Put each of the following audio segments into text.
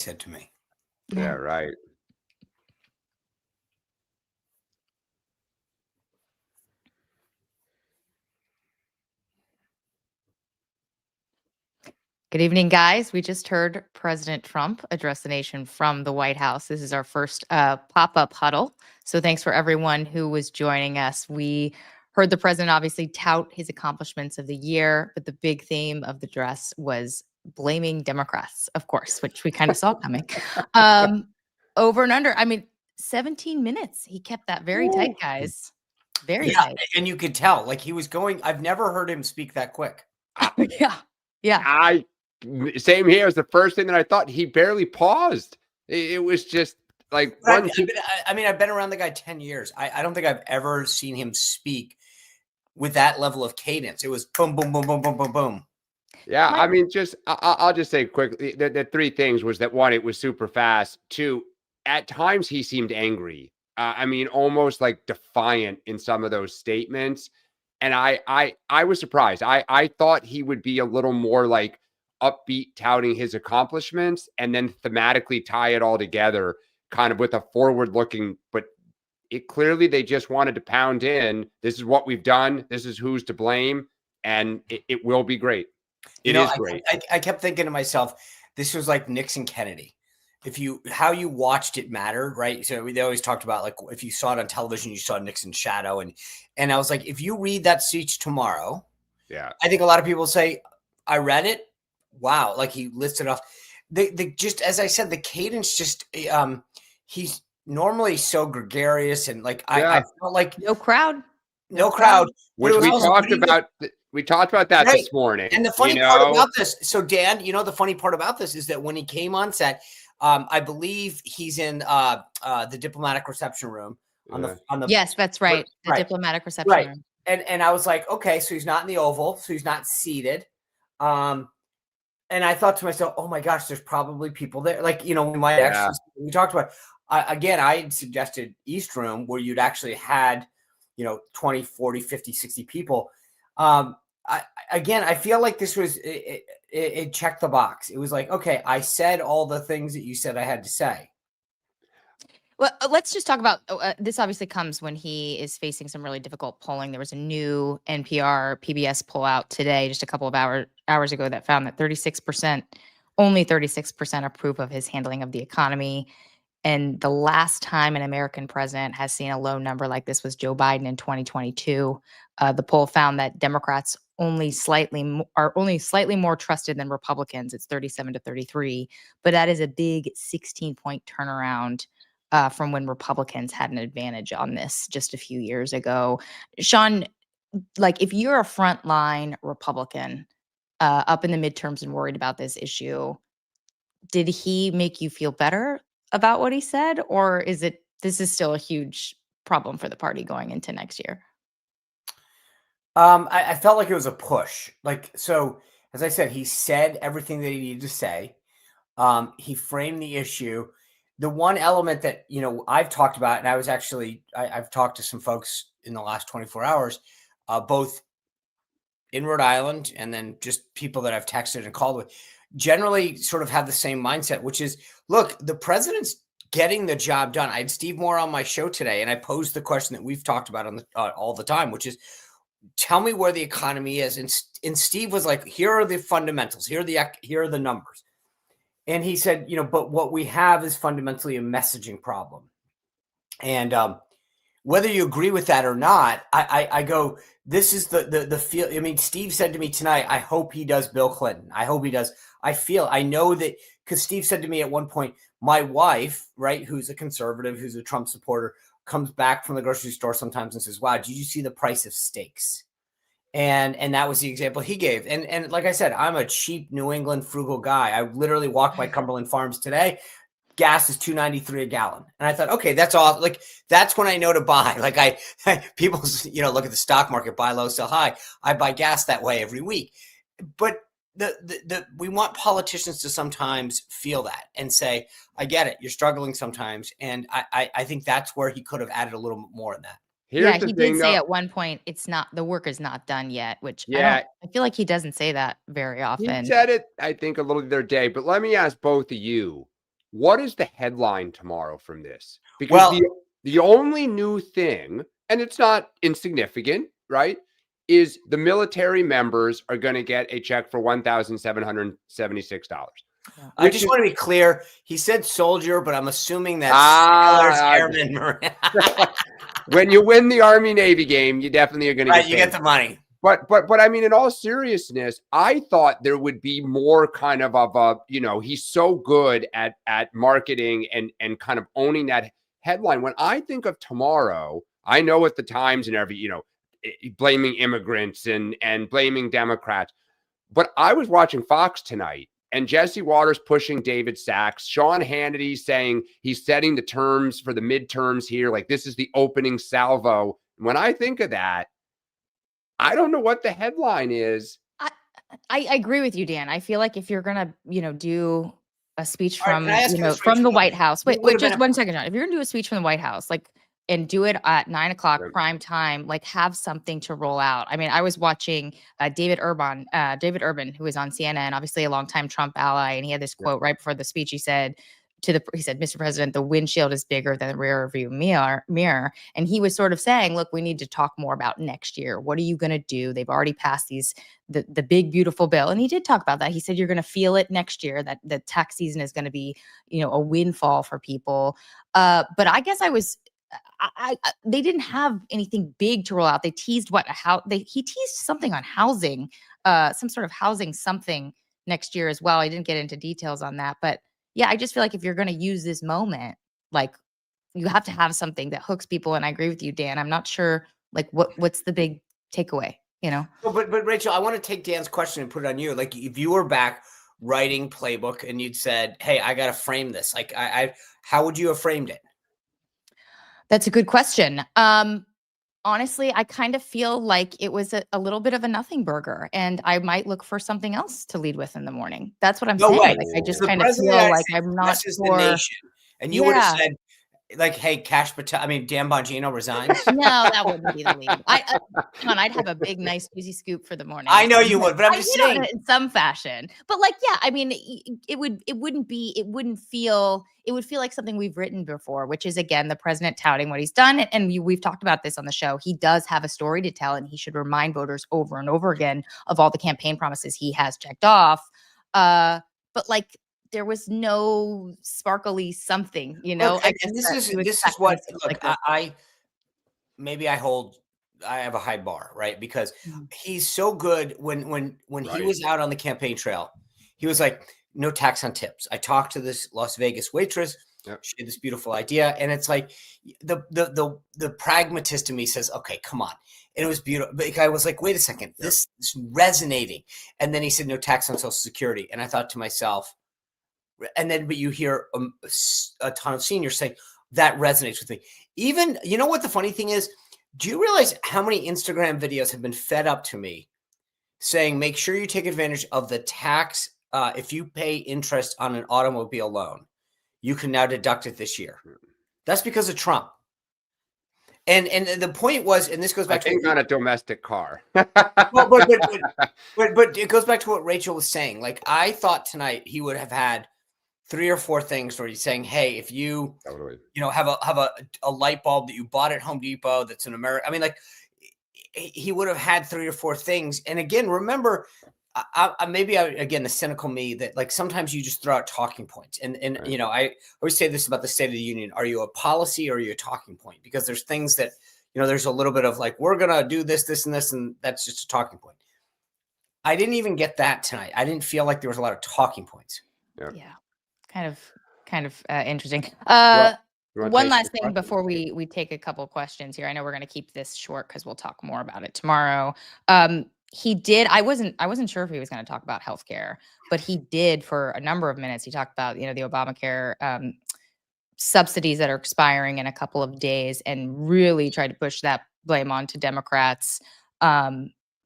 said to me. Yeah, right. Good evening, guys. We just heard President Trump address the nation from the White House. This is our first pop-up huddle. So thanks for everyone who was joining us. We heard the president obviously tout his accomplishments of the year, but the big theme of the address was blaming Democrats, of course, which we kind of saw coming. Over and under, 17 minutes. He kept that very tight, guys. Very tight. And you could tell, like he was going, I've never heard him speak that quick. Yeah. Same here. As the first thing that I thought. He barely paused. It was just like I've been around the guy 10 years. I don't think I've ever seen him speak with that level of cadence. It was boom, boom, boom, boom, boom, boom, boom. Yeah, I'll just say quickly, the three things was that, one, it was super fast. Two, at times he seemed angry. Almost like defiant in some of those statements. And I was surprised. I thought he would be a little more like upbeat, touting his accomplishments, and then thematically tie it all together, kind of with a forward looking, but it clearly they just wanted to pound in. This is what we've done. This is who's to blame. And it will be great. It is great. I kept thinking to myself, this was like Nixon Kennedy. How you watched it mattered, right? So they always talked about, like, if you saw it on television, you saw Nixon's shadow. And I was like, if you read that speech tomorrow, yeah, I think a lot of people say, I read it. Wow. Like he listed off just, as I said, the cadence just, he's normally so gregarious and like, I felt like no crowd. Which we talked about that this morning. And the funny part about this, so Dan, the funny part about this is that when he came on set, I believe he's in the diplomatic reception room on the yes, that's right. The diplomatic reception room. And I was like, okay, so he's not in the Oval, so he's not seated. And I thought to myself, oh my gosh, there's probably people there. Like, we might actually, we talked about, I had suggested East Room where you'd actually had, 20, 40, 50, 60 people. I feel like this was, it checked the box. It was like, okay, I said all the things that you said I had to say. Well, let's just talk about this. Obviously comes when he is facing some really difficult polling. There was a new NPR PBS poll out today, just a couple of hours ago, that found that only 36% approve of his handling of the economy. And the last time an American president has seen a low number like this was Joe Biden in 2022. The poll found that Democrats are only slightly more trusted than Republicans. It's 37-33, but that is a big 16-point turnaround from when Republicans had an advantage on this just a few years ago. Sean, like, if you're a frontline Republican up in the midterms and worried about this issue, did he make you feel better about what he said? Or this is still a huge problem for the party going into next year? I felt like it was a push. Like, so as I said, he said everything that he needed to say. He framed the issue. The one element that, I've talked about, and I've talked to some folks in the last 24 hours, both in Rhode Island and then just people that I've texted and called with, generally sort of have the same mindset, which is, look, the president's getting the job done. I had Steve Moore on my show today, and I posed the question that we've talked about all the time, which is, tell me where the economy is. And Steve was like, here are the fundamentals. Here are the numbers. And he said, but what we have is fundamentally a messaging problem. And whether you agree with that or not, I go, this is the feel. I mean, Steve said to me tonight, I hope he does Bill Clinton. I hope he does. I know that, because Steve said to me at one point, my wife, right, who's a conservative, who's a Trump supporter, comes back from the grocery store sometimes and says, wow, did you see the price of steaks? And that was the example he gave. And like I said, I'm a cheap New England frugal guy. I literally walked by Cumberland Farms today. Gas is $2.93 a gallon. And I thought, okay, that's all. Like, that's when I know to buy. Like people, look at the stock market, buy low, sell high. I buy gas that way every week. But we want politicians to sometimes feel that and say, I get it. You're struggling sometimes. And I think that's where he could have added a little more in that. He did say at one point, the work is not done yet, which I feel like he doesn't say that very often. He said it, I think, a little the other day, but let me ask both of you. what is the headline tomorrow from this? Because Well, the only new thing, and it's not insignificant, right, is the military members are going to get a check for $1,776, I which just is want to be clear. He said soldier, but I'm assuming that's sailors, airmen, marine. when you win the Army Navy game, you definitely are going to Right, get you paid. get the money. But I mean, in all seriousness, I thought there would be more kind of a, he's so good at marketing and kind of owning that headline. When I think of tomorrow, I know at the Times and blaming immigrants and blaming Democrats, but I was watching Fox tonight and Jesse Waters pushing David Sachs, Sean Hannity saying he's setting the terms for the midterms here. Like this is the opening salvo. When I think of that, I don't know what the headline is. I agree with you, Dan. I feel like if you're gonna, do a speech All right, from, can I ask you this, from the Rachel? White House. You Wait, would have just been 1 second, John. If you're gonna do a speech from the White House, and do it at 9 o'clock Right. prime time, have something to roll out. I mean, I was watching David Urban, who is on CNN, obviously a longtime Trump ally, and he had this quote right before the speech. He said, Mr. President, the windshield is bigger than the rear view mirror. And he was sort of saying, look, we need to talk more about next year. What are you going to do? They've already passed the big, beautiful bill. And he did talk about that. He said, you're going to feel it next year, that the tax season is going to be, a windfall for people. But I guess they didn't have anything big to roll out. They teased he teased something on housing, some sort of housing something next year as well. I didn't get into details on that, but yeah, I just feel like if you're going to use this moment, you have to have something that hooks people. And I agree with you, Dan. I'm not sure what's the big takeaway, Well, but Rachel, I want to take Dan's question and put it on you. Like if you were back writing playbook and you'd said, hey, I got to frame this. Like how would you have framed it? That's a good question. Honestly, I kind of feel like it was a little bit of a nothing burger, and I might look for something else to lead with in the morning. That's what I'm saying. Way. I just The kind of president feel of the like United I'm States not addresses the sure. nation, and you would have Yeah. said, like, hey, Dan Bongino resigns. No, that wouldn't be the lead. Come on, I'd have a big, nice, juicy scoop for the morning. I know you would, but I'm just saying. In some fashion. But yeah, I mean, it would feel like something we've written before, which is again the president touting what he's done, and we've talked about this on the show. He does have a story to tell, and he should remind voters over and over again of all the campaign promises he has checked off. But there was no sparkly something, Look, and this is what look. I have a high bar, right? Because he's so good. When he was out on the campaign trail, he was like, no tax on tips. I talked to this Las Vegas waitress. Yep. She had this beautiful idea, and it's like the pragmatist in me says, okay, come on. And it was beautiful. But I was like, wait a second, this is resonating. And then he said, no tax on Social Security, and I thought to myself. And then, but you hear a ton of seniors saying that resonates with me. Even, you know what the funny thing is? Do you realize how many Instagram videos have been fed up to me saying, make sure you take advantage of the tax. If you pay interest on an automobile loan, you can now deduct it this year. That's because of Trump. And the point was, and this goes back to on a domestic car. but it goes back to what Rachel was saying. Like I thought tonight he would have had 3 or 4 things where he's saying, hey, if you, have a light bulb that you bought at Home Depot, that's an American, I mean, like he would have had 3 or 4 things. And again, remember, again, the cynical me that like, sometimes you just throw out talking points. And right. I always say this about the State of the Union. Are you a policy or are you a talking point? Because there's things that, there's a little bit of like, we're going to do this, this, and this, and that's just a talking point. I didn't even get that tonight. I didn't feel like there was a lot of talking points. Yeah. Kind of interesting. One last thing before we take a couple of questions here. I know we're going to keep this short because we'll talk more about it tomorrow. He did. I wasn't sure if he was going to talk about healthcare, but he did for a number of minutes. He talked about the Obamacare subsidies that are expiring in a couple of days, and really tried to push that blame onto Democrats.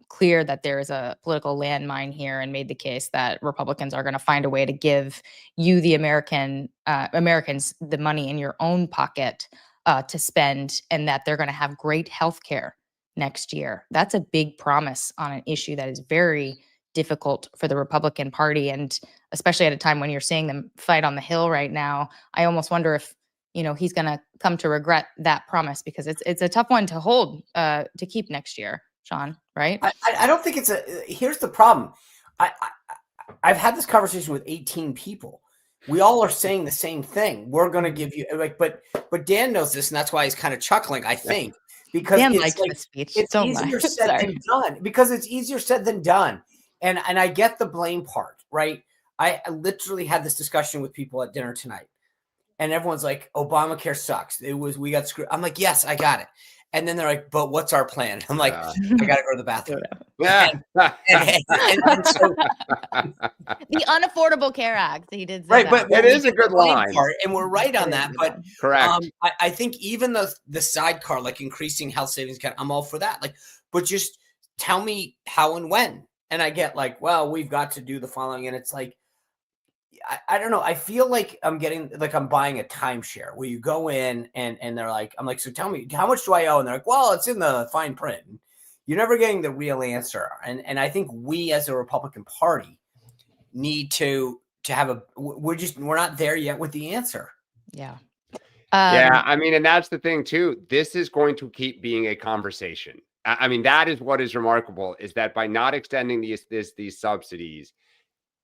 Clear that there is a political landmine here, and made the case that Republicans are going to find a way to give you, the Americans, the money in your own pocket to spend, and that they're going to have great health care next year. That's a big promise on an issue that is very difficult for the Republican Party, and especially at a time when you're seeing them fight on the Hill right now. I almost wonder if he's going to come to regret that promise, because it's a tough one to hold to keep next year, Sean. Right? I don't think it's a. Here's the problem. I've had this conversation with 18 people. We all are saying the same thing. We're going to give you but Dan knows this, and that's why he's kind of chuckling, I think, because Dan it's liked like, the speech it's so easier much. said than done. Because it's easier said than done, and I get the blame part, right? I literally had this discussion with people at dinner tonight, and everyone's like, Obamacare sucks. We got screwed. I'm like, yes, I got it. And then they're like, but what's our plan? I'm like, I got to go to the bathroom. And so, the Unaffordable Care Act. He did say right, that. but it is a good line. Part, and we're right on that. But correct. I think even the sidecar, like increasing health savings account, I'm all for that. Like, but just tell me how and when. And I get like, well, we've got to do the following. And it's like, I don't know. I feel like I'm buying a timeshare where you go in and they're like, I'm like, so tell me, how much do I owe? And they're like, well, it's in the fine print. You're never getting the real answer. And I think we as a Republican Party need to have we're not there yet with the answer. Yeah. Yeah. I mean, and that's the thing too. This is going to keep being a conversation. I mean, that is what is remarkable, is that by not extending these subsidies,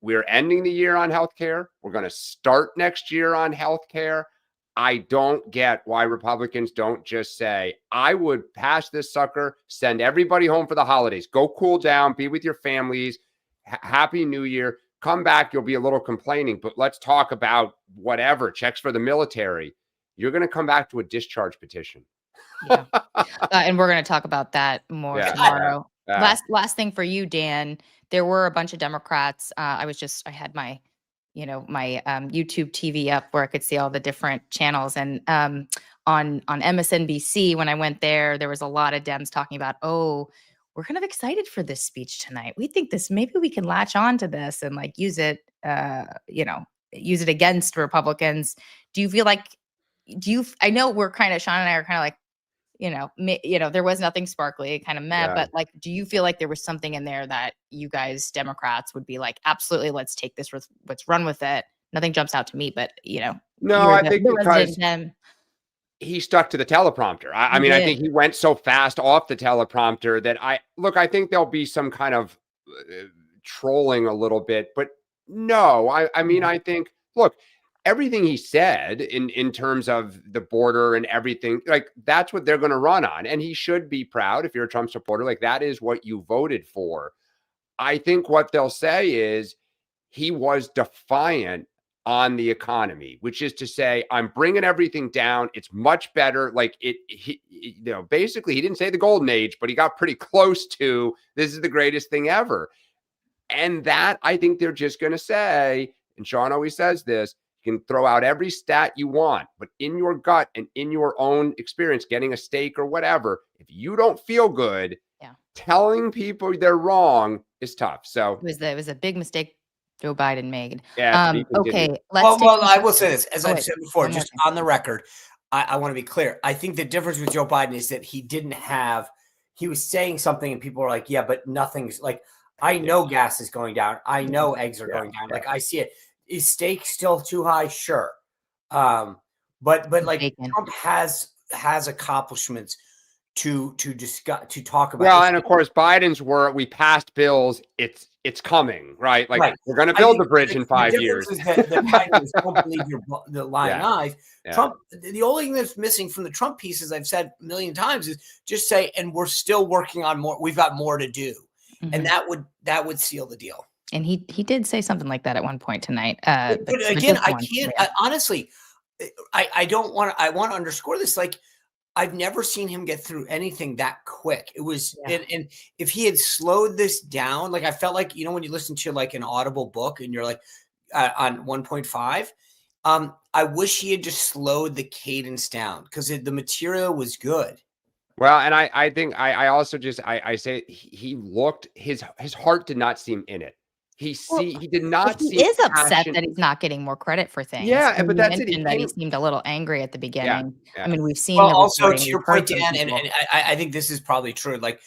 we're ending the year on healthcare. We're going to start next year on healthcare. I don't get why Republicans don't just say, I would pass this sucker, send everybody home for the holidays, go cool down, be with your families, happy New Year, come back, you'll be a little complaining, but let's talk about whatever, checks for the military. You're going to come back to a discharge petition. Yeah. And we're going to talk about that more tomorrow. Last thing for you, Dan. There were a bunch of Democrats. I had my, my YouTube TV up where I could see all the different channels. And on MSNBC, when I went there was a lot of Dems talking about, we're kind of excited for this speech tonight. We think maybe we can latch on to this and like use it, use it against Republicans. Do you feel like, I know Sean and I are kind of like, there was nothing sparkly, kind of meh, but like, do you feel like there was something in there that you guys Democrats would be like, absolutely, let's take this, let's run with it? Nothing jumps out to me, but no, I think because he stuck to the teleprompter. I mean, I think he went so fast off the teleprompter that I think there'll be some kind of trolling a little bit, but no, I mean, I think, look, everything he said in terms of the border and everything, like that's what they're going to run on. And he should be proud if you're a Trump supporter, like that is what you voted for. I think what they'll say is he was defiant on the economy, which is to say, I'm bringing everything down. It's much better. Like basically he didn't say the golden age, but he got pretty close to, this is the greatest thing ever. And that I think they're just going to say, and Sean always says this, you can throw out every stat you want, but in your gut and in your own experience, getting a steak or whatever, if you don't feel good, telling people they're wrong is tough. So it was a big mistake Joe Biden made. Yeah. Okay. Well, I will say this, as I've said before, just on the record, I want to be clear. I think the difference with Joe Biden is that he was saying something and people are like, yeah, but nothing's like, I know gas is going down. I know eggs are going down. Like I see it. Is steak still too high? Sure. But like bacon. Trump has accomplishments to discuss, to talk about. Well, and of course, Biden's we passed bills. It's coming, right? Like we're going to build the bridge in 5 years. The Biden is don't believe the lying eyes. Yeah. Trump, the only thing that's missing from the Trump pieces, I've said a million times, is just say, and we're still working on more. We've got more to do. Mm-hmm. And that would seal the deal. And he did say something like that at one point tonight. But again, I can't. Honestly, I want to underscore this. Like, I've never seen him get through anything that quick. It was, and if he had slowed this down, like I felt like, when you listen to like an Audible book and you're like on 1.5, I wish he had just slowed the cadence down because the material was good. Well, and I think I also just I say he looked, his heart did not seem in it. He did not. He is upset that he's not getting more credit for things. Yeah, but that's it. He seemed a little angry at the beginning. Yeah. I mean, we've seen. Well, also to your point, Dan, and I think this is probably true. Like,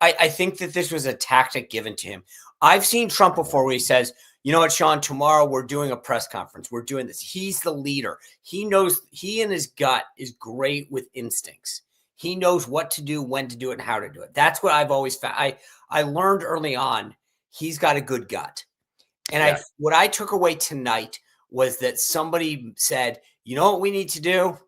I think that this was a tactic given to him. I've seen Trump before where he says, you know what, Sean, tomorrow we're doing a press conference. We're doing this. He's the leader. He knows, he in his gut is great with instincts. He knows what to do, when to do it, and how to do it. That's what I've always found. I learned early on, he's got a good gut. And what I took away tonight was that somebody said, you know what we need to do?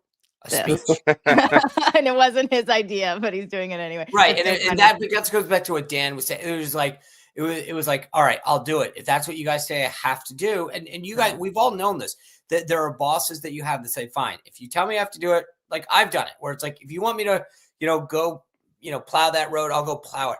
A speech. And it wasn't his idea, but he's doing it anyway. Right. And that goes back to what Dan was saying. It was like, all right, I'll do it. If that's what you guys say I have to do. And you guys, we've all known this, that there are bosses that you have that say, fine, if you tell me I have to do it, like I've done it, where it's like, if you want me to, go, plow that road, I'll go plow it.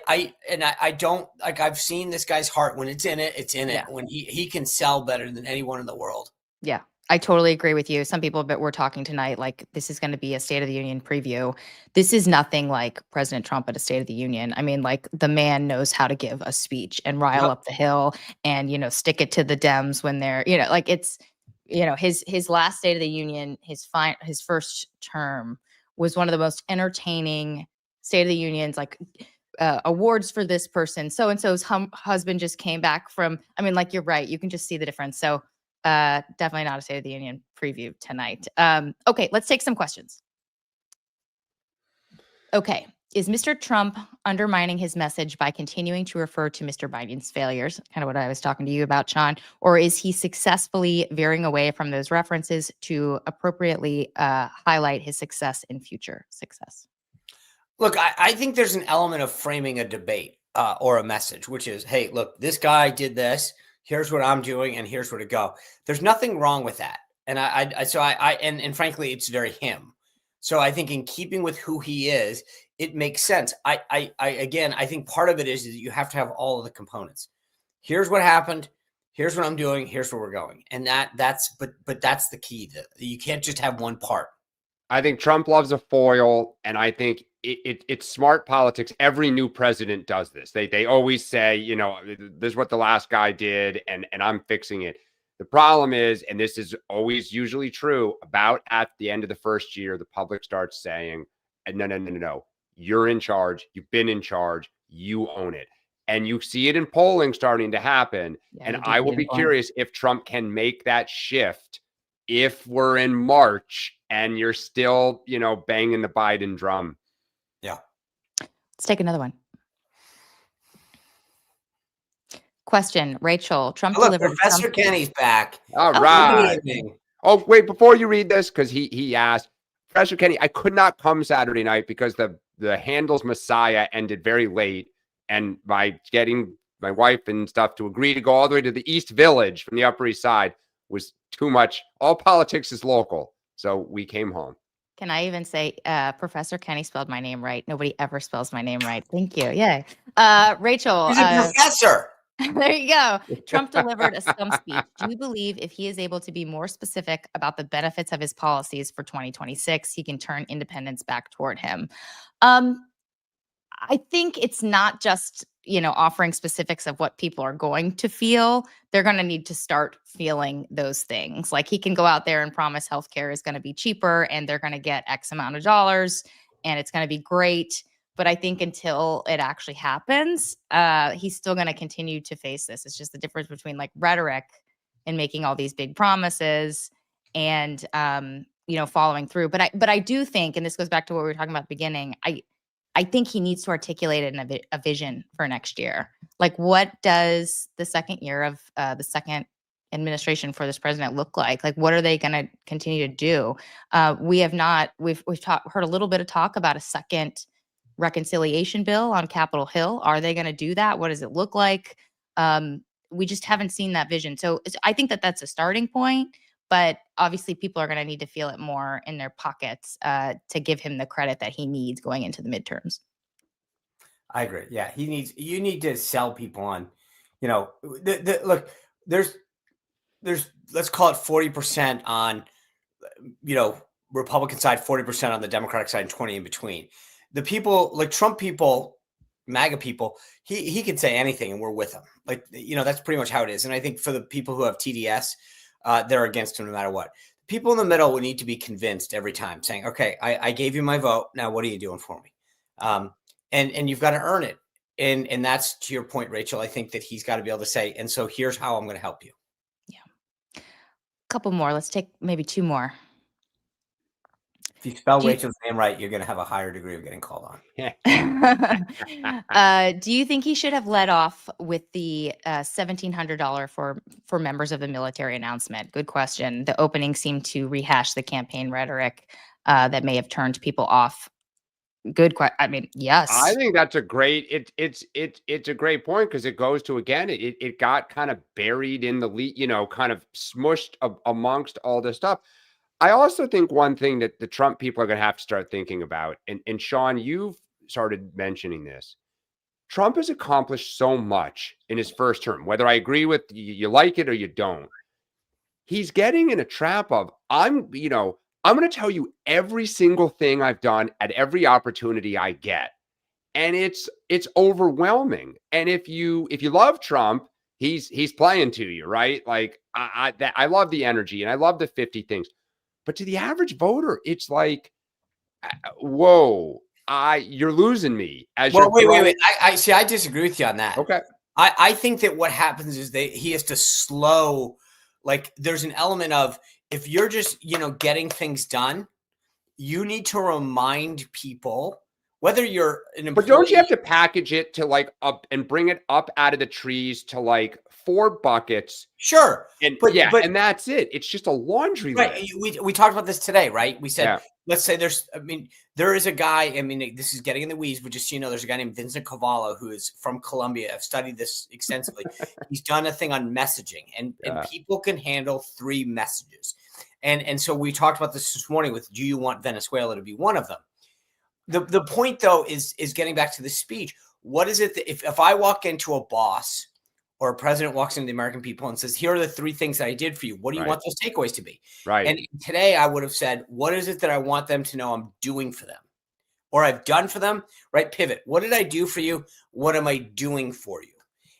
I don't, like, I've seen this guy's heart. When it's in it, it's in it. When he can sell better than anyone in the world. Yeah, I totally agree with you. Some people that we're talking tonight, like, this is going to be a State of the Union preview. This is nothing like President Trump at a State of the Union. I mean, like, the man knows how to give a speech and rile up the Hill and, stick it to the Dems when they're, like, it's, his last State of the Union, his first term was one of the most entertaining State of the Unions, like, awards for this person. So-and-so's husband just came back from, I mean, like, you're right. You can just see the difference. So definitely not a State of the Union preview tonight. Okay, let's take some questions. Okay. Is Mr. Trump undermining his message by continuing to refer to Mr. Biden's failures? Kind of what I was talking to you about, Sean. Or is he successfully veering away from those references to appropriately highlight his success in future success? Look, I think there's an element of framing a debate or a message, which is, hey, look, this guy did this. Here's what I'm doing, and here's where to go. There's nothing wrong with that. And and frankly, it's very him. So I think in keeping with who he is, it makes sense. Again, I think part of it is that you have to have all of the components. Here's what happened. Here's what I'm doing. Here's where we're going. And that's the key. You can't just have one part. I think Trump loves a foil, and I think it's smart politics. Every new president does this. They always say, this is what the last guy did, and I'm fixing it. The problem is, and this is always usually true, about at the end of the first year, the public starts saying, no, you're in charge. You've been in charge. You own it. And you see it in polling starting to happen. Yeah, and I will be curious if Trump can make that shift if we're in March and you're still, banging the Biden drum. Yeah. Let's take another one. Question, Rachael. Trump delivered. Professor Kenny's back. All right. Oh, wait, before you read this, because he asked, Professor Kenny, I could not come Saturday night because the Handel's Messiah ended very late. And by getting my wife and stuff to agree to go all the way to the East Village from the Upper East Side was too much. All politics is local. So we came home. Can I even say Professor Kenny spelled my name right? Nobody ever spells my name right. Thank you. Yay. Rachael. He's a professor. There you go. Trump delivered a stump speech. Do you believe if he is able to be more specific about the benefits of his policies for 2026, he can turn independents back toward him? I think it's not just, offering specifics of what people are going to feel. They're going to need to start feeling those things. Like, he can go out there and promise healthcare is going to be cheaper and they're going to get X amount of dollars and it's going to be great. But I think until it actually happens, he's still going to continue to face this. It's just the difference between like rhetoric and making all these big promises and, following through. But I do think, and this goes back to what we were talking about at the beginning, I think he needs to articulate a vision for next year. Like, what does the second year of the second administration for this president look like? Like, what are they going to continue to do? We've heard a little bit of talk about a second reconciliation bill on Capitol Hill. Are they going to do that? What does it look like? We just haven't seen that vision. So I think that's a starting point. But obviously, people are going to need to feel it more in their pockets to give him the credit that he needs going into the midterms. I agree. Yeah, you need to sell people on, look, there's let's call it 40% on, Republican side, 40% on the Democratic side, and 20 in between. The people like Trump people, MAGA people, he could say anything and we're with him. Like, that's pretty much how it is. And I think for the people who have TDS, they're against him no matter what. People in the middle would need to be convinced every time, saying, okay, I gave you my vote. Now, what are you doing for me? and you've got to earn it. And that's to your point, Rachel. I think that he's got to be able to say, and so here's how I'm going to help you. Yeah. Couple more. Let's take maybe 2 more. If you spell Do you- Rachel's name right, you're going to have a higher degree of getting called on. Do you think he should have led off with the $1,700 for members of the military announcement? Good question. The opening seemed to rehash the campaign rhetoric that may have turned people off. Good question. I mean, yes. I think that's a great. It's a great point because it goes to, again, it got kind of buried in the lead, kind of smushed amongst all this stuff. I also think one thing that the Trump people are going to have to start thinking about, and Sean, you've started mentioning this. Trump has accomplished so much in his first term, whether I agree with you like it or you don't. He's getting in a trap of, I'm going to tell you every single thing I've done at every opportunity I get. And it's overwhelming. And if you love Trump, he's playing to you, right? Like I love the energy and I love the 50 things. But to the average voter, it's like, whoa, you're losing me. Well, wait. I see. I disagree with you on that. Okay. I think that what happens is he has to slow. Like there's an element of if you're just getting things done, you need to remind people whether you're an employee. But don't you have to package it to like up and bring it up out of the trees to like 4 buckets? Sure. And and that's it. It's just a laundry list. We talked about this today, right? We said, Yeah. let's say there is a guy, this is getting in the weeds, but just so you know, there's a guy named Vincent Cavallo who is from Colombia. I've studied this extensively. He's done a thing on messaging and people can handle 3 messages. And so we talked about this morning with, do you want Venezuela to be one of them? The point though is getting back to the speech. What is it that if I walk into a boss or a president walks into the American people and says, here are the 3 things that I did for you. What do you want those takeaways to be? Right. And today I would have said, what is it that I want them to know I'm doing for them or I've done for them? Right. Pivot. What did I do for you? What am I doing for you?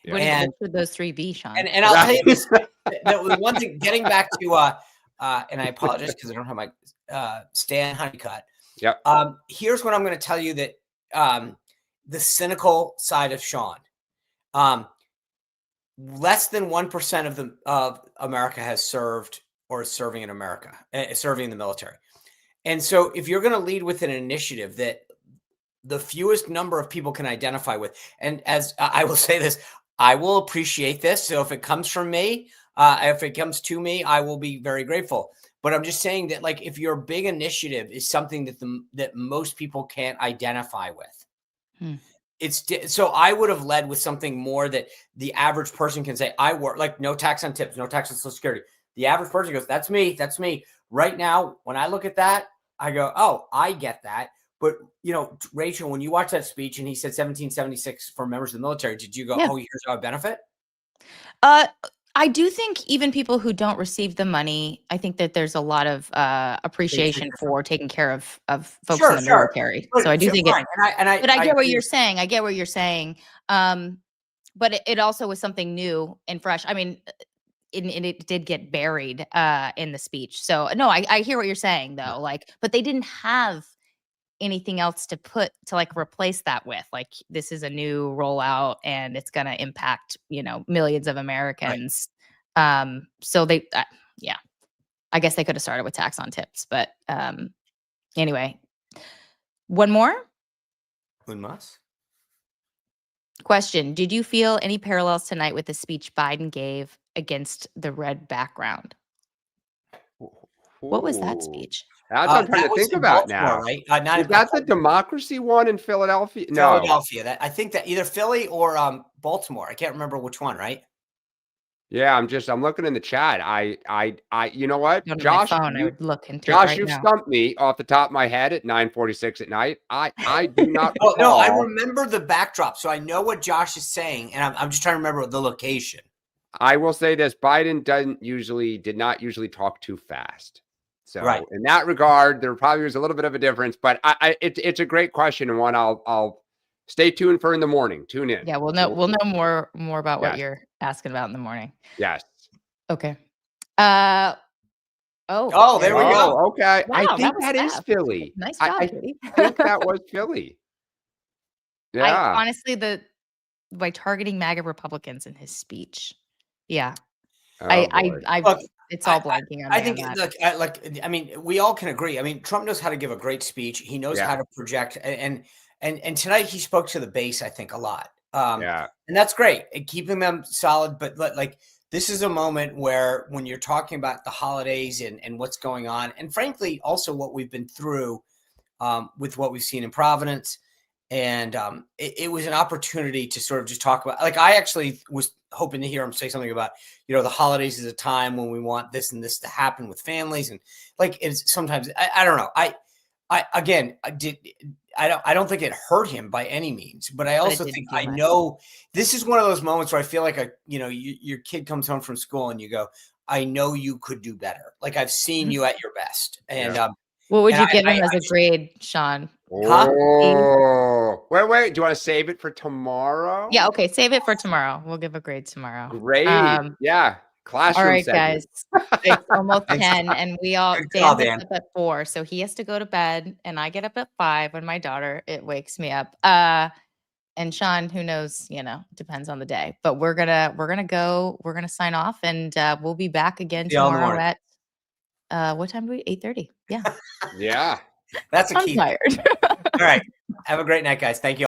Yeah. What should those 3 be, Sean? And I'll tell you this, the one thing, getting back to, and I apologize because I don't have my Stan Honeycutt. Yep. Here's what I'm going to tell you that the cynical side of Sean. Less than 1% of America has served or is serving in America, serving in the military. And so if you're going to lead with an initiative that the fewest number of people can identify with, and as I will say this, I will appreciate this. So if it comes from me, if it comes to me, I will be very grateful. But I'm just saying that, like, if your big initiative is something that most people can't identify with, so I would have led with something more that the average person can say, I work, like no tax on tips, no tax on Social Security. The average person goes, that's me. Right now, when I look at that, I go, oh, I get that. But, Rachel, when you watch that speech and he said 1776 for members of the military, did you go, oh, here's how I benefit? I do think even people who don't receive the money, I think that there's a lot of appreciation for taking care of folks in the military. So I do think it. But I get what you're saying. I get what you're saying. But it also was something new and fresh. I mean, it did get buried in the speech. So no, I hear what you're saying though. Like, but they didn't have anything else to like replace that with. Like, this is a new rollout and it's going to impact millions of Americans. So they I guess they could have started with tax on tips, but anyway, one more question. Did you feel any parallels tonight with the speech Biden gave against the red background? What was that speech? That's what I'm trying to think about now. Right? Is that the democracy one in Philadelphia? No. Philadelphia. I think that either Philly or Baltimore. I can't remember which one, right? Yeah, I'm looking in the chat. You know what? Josh, I would look into Josh, you've stumped me off the top of my head at 9:46 at night. I do not recall. No, I remember the backdrop, so I know what Josh is saying, and I'm just trying to remember the location. I will say this: Biden did not usually talk too fast. So in that regard, there probably was a little bit of a difference, but it's a great question and one I'll stay tuned for in the morning. Tune in. Yeah, we'll know more about what you're asking about in the morning. Yes. Okay. There we go. Okay. Wow, I think that is Philly. Nice job, I think that was Philly. Yeah. honestly, by targeting MAGA Republicans in his speech. Yeah. Oh boy. Look, It's all I blanking on I me on think that. I mean, we all can agree. I mean, Trump knows how to give a great speech. He knows Yeah. how to project, and tonight he spoke to the base, I think, a lot. Yeah. And that's great, and keeping them solid. But like, this is a moment where when you're talking about the holidays and what's going on, and frankly, also what we've been through with what we've seen in Providence. And it was an opportunity to sort of just talk about, like, I actually was hoping to hear him say something about, the holidays is a time when we want this and this to happen with families. And like, it's sometimes, I don't know. I don't think it hurt him by any means, but I But it also didn't think do I much. know this is one of those moments where I feel like your kid comes home from school and you go, I know you could do better. Like, I've seen you at your best. And, Yeah. What would and you give him as I a grade, Sean? huh? Oh, wait. Do you want to save it for tomorrow? Yeah, okay, save it for tomorrow. We'll give a grade tomorrow. Great. Yeah. All Classroom right, segment. guys. It's almost Thanks. 10 and Good Dan call, gets Dan. up at 4, so he has to go to bed and I get up at 5 when my daughter, it wakes me up. And Sean, who knows, depends on the day. But we're gonna sign off and we'll be back again See y'all in the tomorrow morning. at what time do we 8:30? Yeah. Yeah. That's a I'm key. tired. All right. Have a great night, guys. Thank you.